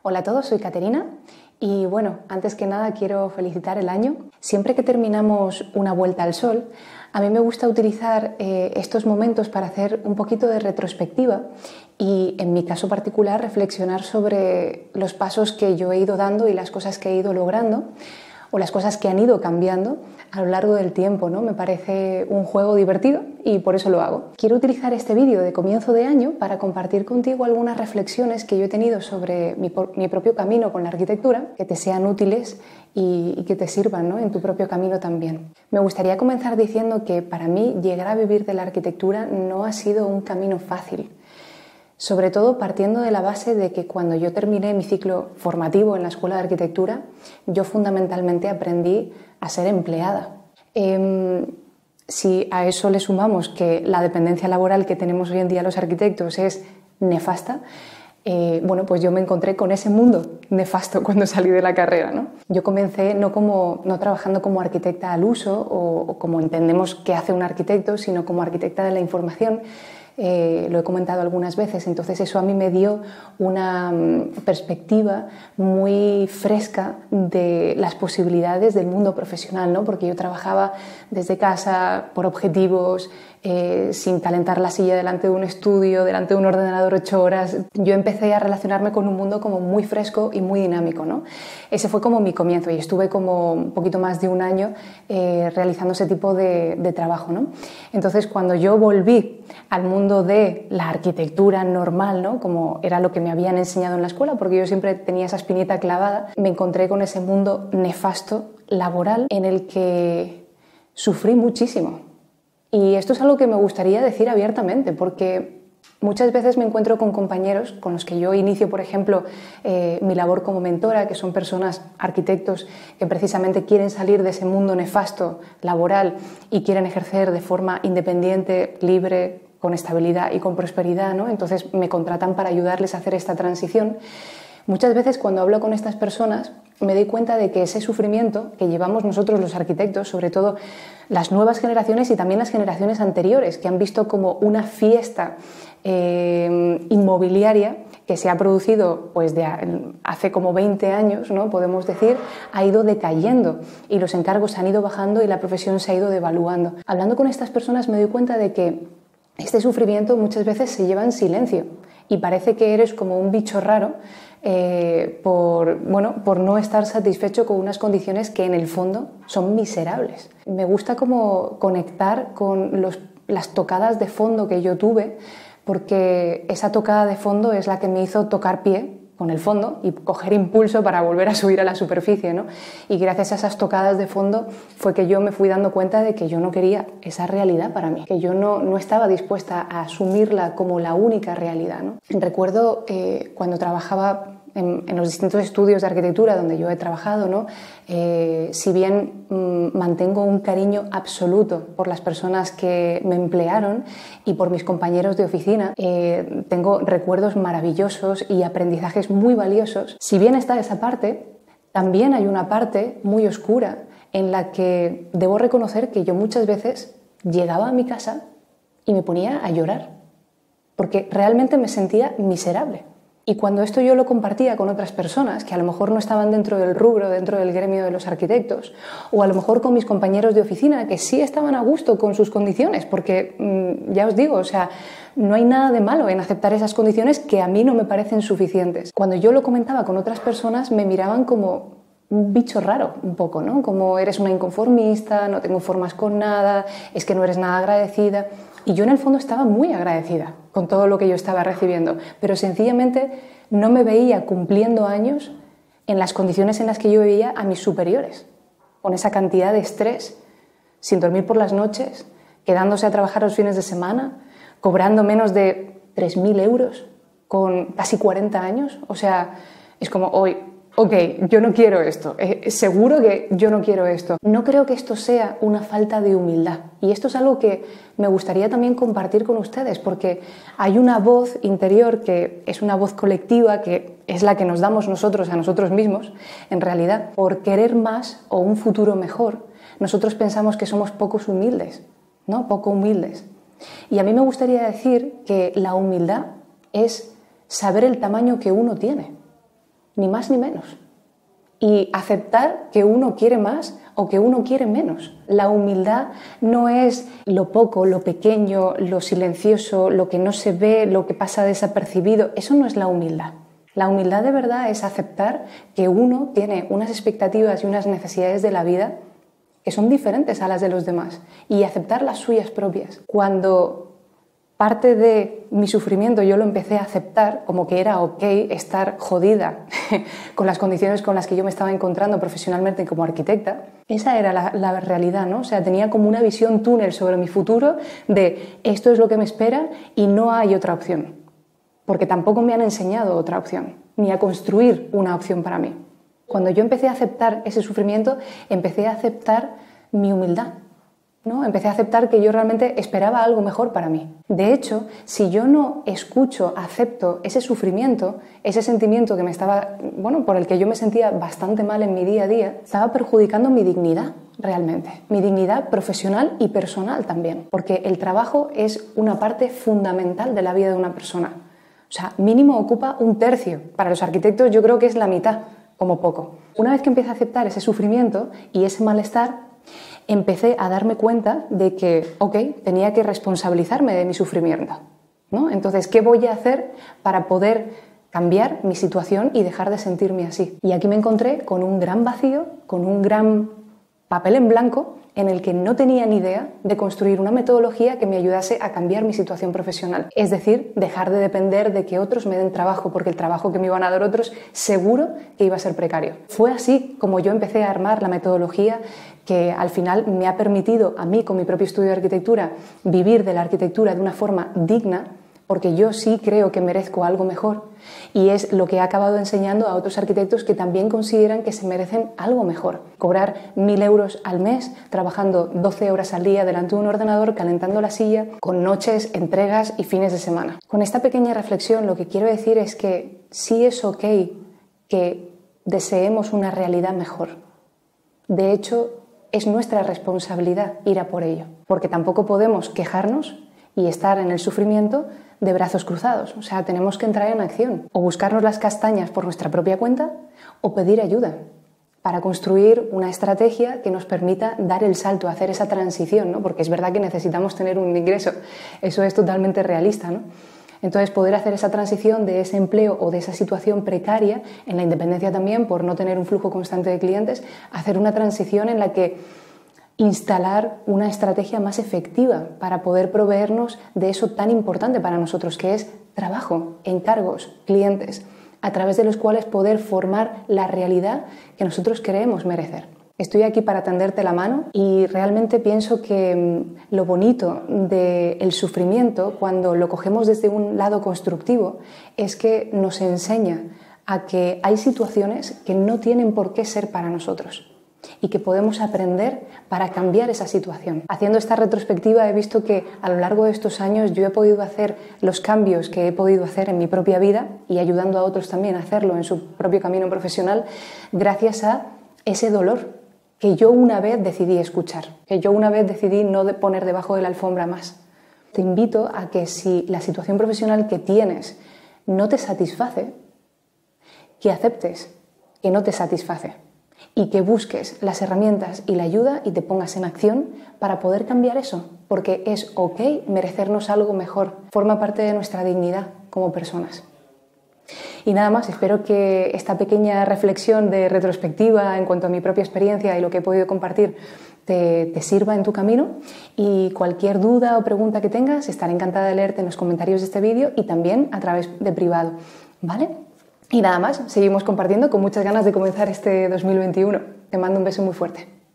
Hola a todos, soy Caterina y bueno, antes que nada quiero felicitar el año. Siempre que terminamos una vuelta al sol, a mí me gusta utilizar estos momentos para hacer un poquito de retrospectiva y en mi caso particular reflexionar sobre los pasos que yo he ido dando y las cosas que he ido logrando o las cosas que han ido cambiando a lo largo del tiempo, ¿no? Me parece un juego divertido y por eso lo hago. Quiero utilizar este vídeo de comienzo de año para compartir contigo algunas reflexiones que yo he tenido sobre mi propio camino con la arquitectura, que te sean útiles y que te sirvan, ¿no? En tu propio camino también. Me gustaría comenzar diciendo que para mí llegar a vivir de la arquitectura no ha sido un camino fácil. Sobre todo partiendo de la base de que cuando yo terminé mi ciclo formativo en la Escuela de Arquitectura, yo fundamentalmente aprendí a ser empleada. Si a eso le sumamos que la dependencia laboral que tenemos hoy en día los arquitectos es nefasta, bueno, pues yo me encontré con ese mundo nefasto cuando salí de la carrera, ¿no? Yo comencé no trabajando como arquitecta al uso o como entendemos que hace un arquitecto, sino como arquitecta de la información. Lo he comentado algunas veces, entonces eso a mí me dio una perspectiva muy fresca de las posibilidades del mundo profesional, ¿no? Porque yo trabajaba desde casa, por objetivos, sin calentar la silla delante de un estudio, delante de un ordenador 8 horas. Yo empecé a relacionarme con un mundo como muy fresco y muy dinámico, ¿no? Ese fue como mi comienzo y estuve como un poquito más de un año realizando ese tipo de trabajo, ¿no? Entonces cuando yo volví al mundo de la arquitectura normal, ¿no? Como era lo que me habían enseñado en la escuela, porque yo siempre tenía esa espinita clavada, me encontré con ese mundo nefasto laboral en el que sufrí muchísimo. Y esto es algo que me gustaría decir abiertamente, porque muchas veces me encuentro con compañeros con los que yo inicio, por ejemplo, mi labor como mentora, que son personas, arquitectos, que precisamente quieren salir de ese mundo nefasto laboral y quieren ejercer de forma independiente, libre, con estabilidad y con prosperidad, ¿no? Entonces me contratan para ayudarles a hacer esta transición. Muchas veces cuando hablo con estas personas me doy cuenta de que ese sufrimiento que llevamos nosotros los arquitectos, sobre todo las nuevas generaciones y también las generaciones anteriores, que han visto como una fiesta inmobiliaria que se ha producido pues, hace como 20 años, ¿no? Podemos decir, ha ido decayendo y los encargos han ido bajando y la profesión se ha ido devaluando. Hablando con estas personas me doy cuenta de que este sufrimiento muchas veces se lleva en silencio y parece que eres como un bicho raro por no estar satisfecho con unas condiciones que en el fondo son miserables. Me gusta como conectar con las tocadas de fondo que yo tuve, porque esa tocada de fondo es la que me hizo tocar pie con el fondo y coger impulso para volver a subir a la superficie, ¿no? Y gracias a esas tocadas de fondo fue que yo me fui dando cuenta de que yo no quería esa realidad para mí, que yo no estaba dispuesta a asumirla como la única realidad, ¿no? Recuerdo cuando trabajaba en los distintos estudios de arquitectura donde yo he trabajado, ¿no? Si bien mantengo un cariño absoluto por las personas que me emplearon y por mis compañeros de oficina, tengo recuerdos maravillosos y aprendizajes muy valiosos. Si bien está esa parte, también hay una parte muy oscura en la que debo reconocer que yo muchas veces llegaba a mi casa y me ponía a llorar, porque realmente me sentía miserable. Y cuando esto yo lo compartía con otras personas que a lo mejor no estaban dentro del rubro, dentro del gremio de los arquitectos, o a lo mejor con mis compañeros de oficina que sí estaban a gusto con sus condiciones, porque ya os digo, o sea, no hay nada de malo en aceptar esas condiciones que a mí no me parecen suficientes. Cuando yo lo comentaba con otras personas me miraban como un bicho raro un poco, ¿no? Como eres una inconformista, no te conformas con nada, es que no eres nada agradecida. Y yo en el fondo estaba muy agradecida con todo lo que yo estaba recibiendo, pero sencillamente no me veía cumpliendo años en las condiciones en las que yo veía a mis superiores, con esa cantidad de estrés, sin dormir por las noches, quedándose a trabajar los fines de semana, cobrando menos de 3.000 euros con casi 40 años. O sea, es como hoy... Ok, yo no quiero esto, seguro que yo no quiero esto. No creo que esto sea una falta de humildad y esto es algo que me gustaría también compartir con ustedes porque hay una voz interior que es una voz colectiva que es la que nos damos nosotros a nosotros mismos. En realidad, por querer más o un futuro mejor, nosotros pensamos que somos pocos humildes, ¿no? Poco humildes. Y a mí me gustaría decir que la humildad es saber el tamaño que uno tiene. ni más ni menos. Y aceptar que uno quiere más o que uno quiere menos. La humildad no es lo poco, lo pequeño, lo silencioso, lo que no se ve, lo que pasa desapercibido. Eso no es la humildad. La humildad de verdad es aceptar que uno tiene unas expectativas y unas necesidades de la vida que son diferentes a las de los demás y aceptar las suyas propias. Cuando parte de mi sufrimiento yo lo empecé a aceptar como que era ok estar jodida con las condiciones con las que yo me estaba encontrando profesionalmente como arquitecta. Esa era la realidad, ¿no? O sea, tenía como una visión túnel sobre mi futuro de esto es lo que me espera y no hay otra opción. Porque tampoco me han enseñado otra opción, ni a construir una opción para mí. Cuando yo empecé a aceptar ese sufrimiento, empecé a aceptar mi humildad, ¿no? Empecé a aceptar que yo realmente esperaba algo mejor para mí. De hecho, si yo no escucho, acepto ese sufrimiento, ese sentimiento que me estaba, por el que yo me sentía bastante mal en mi día a día, estaba perjudicando mi dignidad realmente, mi dignidad profesional y personal también, porque el trabajo es una parte fundamental de la vida de una persona. O sea, mínimo ocupa 1/3. Para los arquitectos yo creo que es la mitad, como poco. Una vez que empecé a aceptar ese sufrimiento y ese malestar, empecé a darme cuenta de que, tenía que responsabilizarme de mi sufrimiento, ¿no? Entonces, ¿qué voy a hacer para poder cambiar mi situación y dejar de sentirme así? Y aquí me encontré con un gran vacío, con un gran papel en blanco en el que no tenía ni idea de construir una metodología que me ayudase a cambiar mi situación profesional. Es decir, dejar de depender de que otros me den trabajo, porque el trabajo que me iban a dar otros seguro que iba a ser precario. Fue así como yo empecé a armar la metodología que al final me ha permitido a mí, con mi propio estudio de arquitectura, vivir de la arquitectura de una forma digna, porque yo sí creo que merezco algo mejor, y es lo que he acabado enseñando a otros arquitectos que también consideran que se merecen algo mejor. Cobrar 1.000 euros al mes, trabajando 12 horas al día delante de un ordenador, calentando la silla, con noches, entregas y fines de semana. Con esta pequeña reflexión lo que quiero decir es que sí es ok que deseemos una realidad mejor. De hecho, es nuestra responsabilidad ir a por ello, porque tampoco podemos quejarnos y estar en el sufrimiento de brazos cruzados. O sea, tenemos que entrar en acción, o buscarnos las castañas por nuestra propia cuenta o pedir ayuda para construir una estrategia que nos permita dar el salto, hacer esa transición, ¿no? Porque es verdad que necesitamos tener un ingreso, eso es totalmente realista, ¿no? Entonces, poder hacer esa transición de ese empleo o de esa situación precaria, en la independencia también, por no tener un flujo constante de clientes, hacer una transición en la que instalar una estrategia más efectiva para poder proveernos de eso tan importante para nosotros, que es trabajo, encargos, clientes, a través de los cuales poder formar la realidad que nosotros creemos merecer. Estoy aquí para tenderte la mano y realmente pienso que lo bonito del sufrimiento, cuando lo cogemos desde un lado constructivo, es que nos enseña a que hay situaciones que no tienen por qué ser para nosotros y que podemos aprender para cambiar esa situación. Haciendo esta retrospectiva he visto que a lo largo de estos años yo he podido hacer los cambios que he podido hacer en mi propia vida y ayudando a otros también a hacerlo en su propio camino profesional gracias a ese dolor que yo una vez decidí escuchar, que yo una vez decidí no poner debajo de la alfombra más. Te invito a que si la situación profesional que tienes no te satisface, que aceptes que no te satisface y que busques las herramientas y la ayuda y te pongas en acción para poder cambiar eso, porque es ok merecernos algo mejor, forma parte de nuestra dignidad como personas. Y nada más, espero que esta pequeña reflexión de retrospectiva en cuanto a mi propia experiencia y lo que he podido compartir te sirva en tu camino, y cualquier duda o pregunta que tengas estaré encantada de leerte en los comentarios de este vídeo y también a través de privado, ¿vale? Y nada más, seguimos compartiendo con muchas ganas de comenzar este 2021. Te mando un beso muy fuerte.